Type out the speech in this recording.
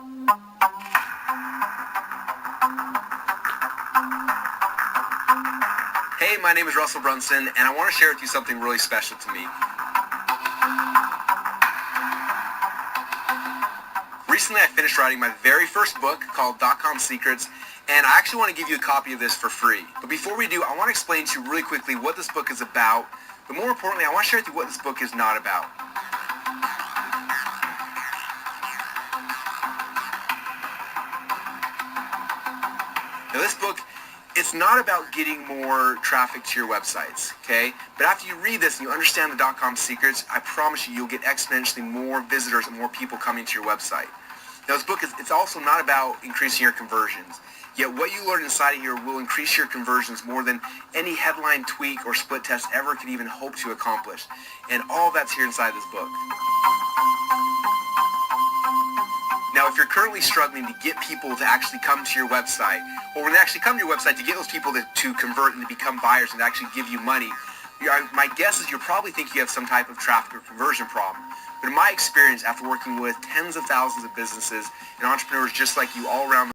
Hey, my name is Russell Brunson, and I want to share with you something really special to me. Recently, I finished writing my very first book called DotCom Secrets, and I actually want to give you a copy of this for free. But before we do, I want to explain to you really quickly what this book is about, but more importantly, I want to share with you what this book is not about. Now, this book, it's not about getting more traffic to your websites, okay? But after you read this and you understand the DotCom secrets, I promise you, you'll get exponentially more visitors and more people coming to your website. Now, this book, it's also not about increasing your conversions. Yet what you learn inside of here will increase your conversions more than any headline tweak or split test ever could even hope to accomplish. And all that's here inside this book. Now, if you're currently struggling to get people to actually come to your website, or when they actually come to your website to get those people to convert and to become buyers and to actually give you money, my guess is you probably think you have some type of traffic or conversion problem. But in my experience, after working with tens of thousands of businesses and entrepreneurs just like you all around